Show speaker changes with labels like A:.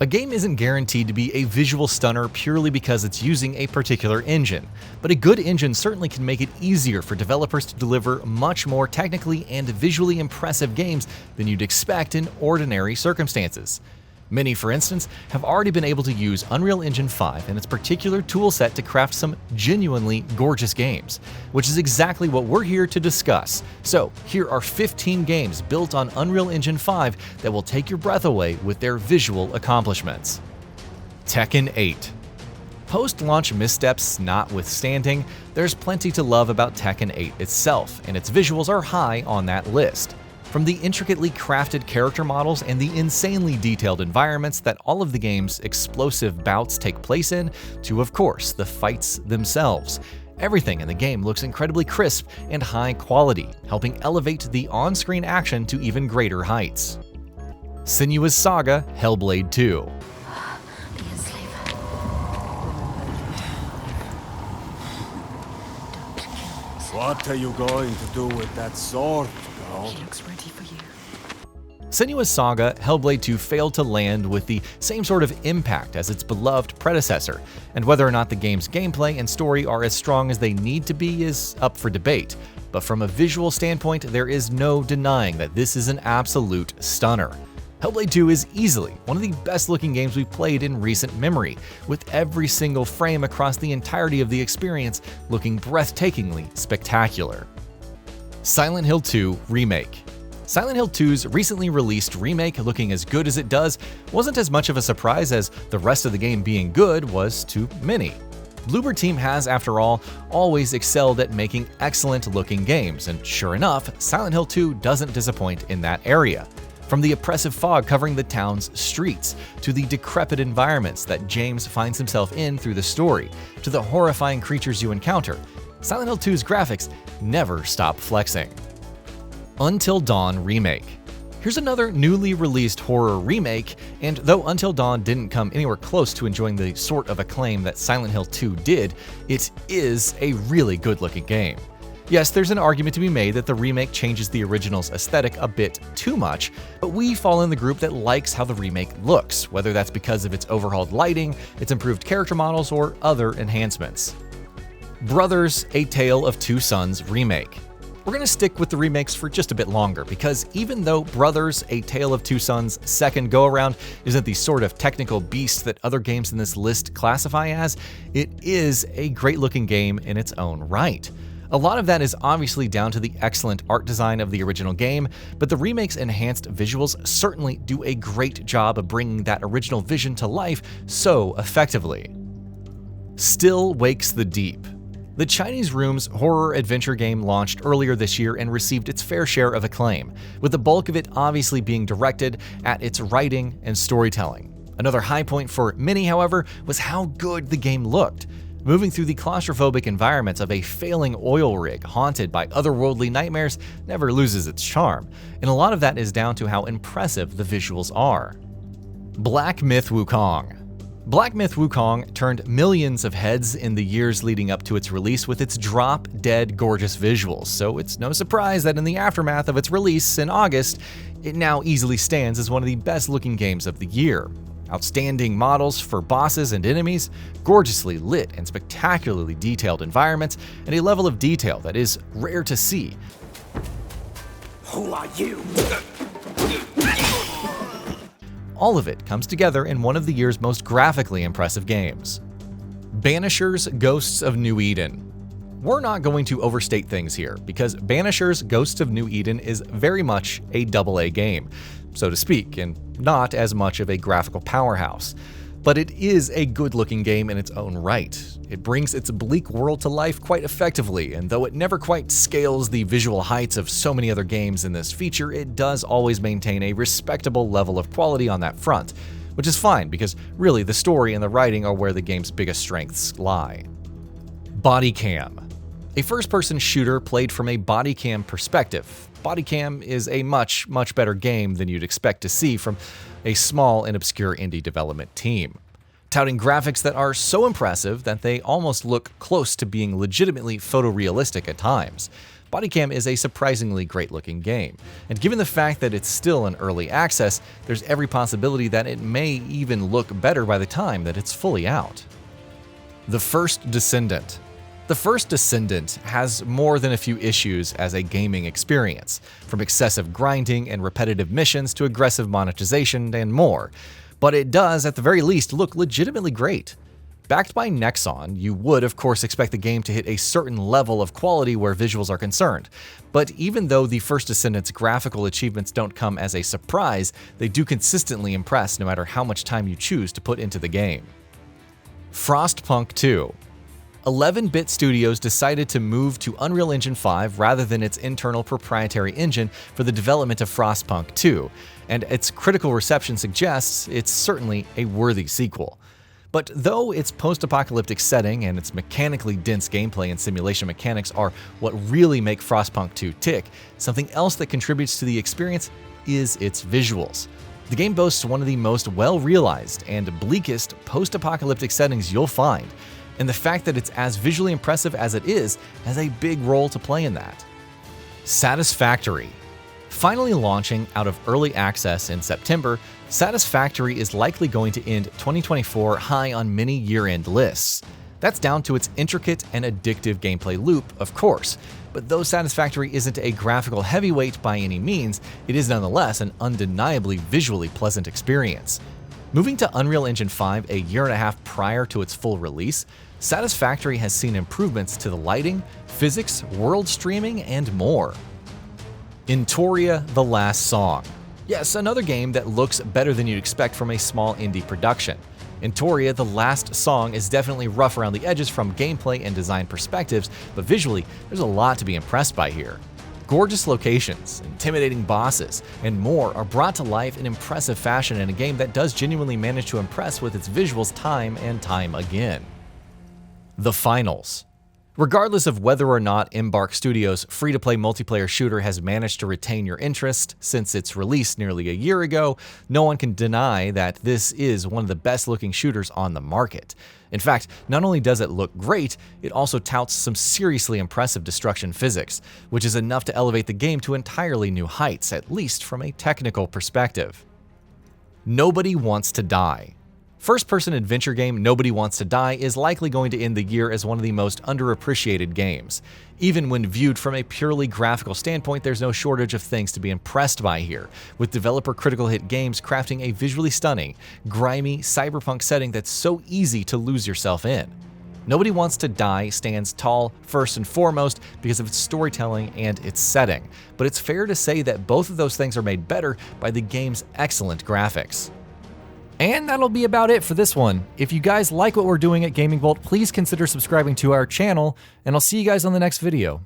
A: A game isn't guaranteed to be a visual stunner purely because it's using a particular engine, but a good engine certainly can make it easier for developers to deliver much more technically and visually impressive games than you'd expect in ordinary circumstances. Many, for instance, have already been able to use Unreal Engine 5 and its particular toolset to craft some genuinely gorgeous games, which is exactly what we're here to discuss. So, here are 15 games built on Unreal Engine 5 that will take your breath away with their visual accomplishments. Tekken 8. Post-launch missteps notwithstanding, there's plenty to love about Tekken 8 itself, and its visuals are high on that list. From the intricately crafted character models and the insanely detailed environments that all of the game's explosive bouts take place in, to of course the fights themselves. Everything in the game looks incredibly crisp and high quality, helping elevate the on-screen action to even greater heights. Senua's Saga Hellblade 2.
B: What are you going to do with that sword, girl?
C: She looks ready for you.
A: Senua's Saga Hellblade 2 failed to land with the same sort of impact as its beloved predecessor, and whether or not the game's gameplay and story are as strong as they need to be is up for debate. But from a visual standpoint, there is no denying that this is an absolute stunner. Hellblade 2 is easily one of the best looking games we've played in recent memory, with every single frame across the entirety of the experience looking breathtakingly spectacular. Silent Hill 2 Remake. Silent Hill 2's recently released remake looking as good as it does wasn't as much of a surprise as the rest of the game being good was to many. Bloober Team has, after all, always excelled at making excellent looking games, and sure enough, Silent Hill 2 doesn't disappoint in that area. From the oppressive fog covering the town's streets, to the decrepit environments that James finds himself in through the story, to the horrifying creatures you encounter, Silent Hill 2's graphics never stop flexing. Until Dawn Remake. Here's another newly released horror remake, and though Until Dawn didn't come anywhere close to enjoying the sort of acclaim that Silent Hill 2 did, it is a really good-looking game. Yes, there's an argument to be made that the remake changes the original's aesthetic a bit too much, but we fall in the group that likes how the remake looks, whether that's because of its overhauled lighting, its improved character models, or other enhancements. Brothers: A Tale of Two Sons Remake. We're going to stick with the remakes for just a bit longer, because even though Brothers: A Tale of Two Sons' second go-around isn't the sort of technical beast that other games in this list classify as, it is a great-looking game in its own right. A lot of that is obviously down to the excellent art design of the original game, but the remake's enhanced visuals certainly do a great job of bringing that original vision to life so effectively. Still Wakes the Deep. The Chinese Room's horror adventure game launched earlier this year and received its fair share of acclaim, with the bulk of it obviously being directed at its writing and storytelling. Another high point for many, however, was how good the game looked. Moving through the claustrophobic environments of a failing oil rig haunted by otherworldly nightmares never loses its charm, and a lot of that is down to how impressive the visuals are. Black Myth Wukong. Black Myth Wukong turned millions of heads in the years leading up to its release with its drop-dead gorgeous visuals, so it's no surprise that in the aftermath of its release in August, it now easily stands as one of the best-looking games of the year. Outstanding models for bosses and enemies, gorgeously lit and spectacularly detailed environments, and a level of detail that is rare to see.
B: Who are you?
A: All of it comes together in one of the year's most graphically impressive games. Banishers: Ghosts of New Eden. We're not going to overstate things here, because Banishers: Ghosts of New Eden is very much a AA game, so to speak, and not as much of a graphical powerhouse. But it is a good-looking game in its own right. It brings its bleak world to life quite effectively, and though it never quite scales the visual heights of so many other games in this feature, it does always maintain a respectable level of quality on that front, which is fine because really the story and the writing are where the game's biggest strengths lie. Bodycam. A first-person shooter played from a bodycam perspective. Bodycam is a much better game than you'd expect to see from a small and obscure indie development team. Touting graphics that are so impressive that they almost look close to being legitimately photorealistic at times. Bodycam is a surprisingly great-looking game, and given the fact that it's still in early access, there's every possibility that it may even look better by the time that it's fully out. The First Descendant. The First Descendant has more than a few issues as a gaming experience, from excessive grinding and repetitive missions to aggressive monetization and more, but it does at the very least look legitimately great. Backed by Nexon, you would of course expect the game to hit a certain level of quality where visuals are concerned, but even though the First Descendant's graphical achievements don't come as a surprise, they do consistently impress no matter how much time you choose to put into the game. Frostpunk 2. 11-bit studios decided to move to Unreal Engine 5 rather than its internal proprietary engine for the development of Frostpunk 2, and its critical reception suggests it's certainly a worthy sequel. But though its post-apocalyptic setting and its mechanically dense gameplay and simulation mechanics are what really make Frostpunk 2 tick, something else that contributes to the experience is its visuals. The game boasts one of the most well-realized and bleakest post-apocalyptic settings you'll find, and the fact that it's as visually impressive as it is has a big role to play in that. Satisfactory. Finally launching out of early access in September, Satisfactory is likely going to end 2024 high on many year-end lists. That's down to its intricate and addictive gameplay loop, of course, but though Satisfactory isn't a graphical heavyweight by any means, it is nonetheless an undeniably visually pleasant experience. Moving to Unreal Engine 5 a year and a half prior to its full release, Satisfactory has seen improvements to the lighting, physics, world streaming, and more. Intoria: The Last Song. Yes, another game that looks better than you'd expect from a small indie production. Intoria: The Last Song is definitely rough around the edges from gameplay and design perspectives, but visually, there's a lot to be impressed by here. Gorgeous locations, intimidating bosses, and more are brought to life in impressive fashion in a game that does genuinely manage to impress with its visuals time and time again. The Finals. Regardless of whether or not Embark Studios' free-to-play multiplayer shooter has managed to retain your interest since its release nearly a year ago, no one can deny that this is one of the best-looking shooters on the market. In fact, not only does it look great, it also touts some seriously impressive destruction physics, which is enough to elevate the game to entirely new heights, at least from a technical perspective. Nobody Wants to Die. First-person adventure game Nobody Wants to Die is likely going to end the year as one of the most underappreciated games. Even when viewed from a purely graphical standpoint, there's no shortage of things to be impressed by here, with developer Critical Hit Games crafting a visually stunning, grimy, cyberpunk setting that's so easy to lose yourself in. Nobody Wants to Die stands tall first and foremost because of its storytelling and its setting, but it's fair to say that both of those things are made better by the game's excellent graphics. And that'll be about it for this one. If you guys like what we're doing at GamingBolt, please consider subscribing to our channel, and I'll see you guys on the next video.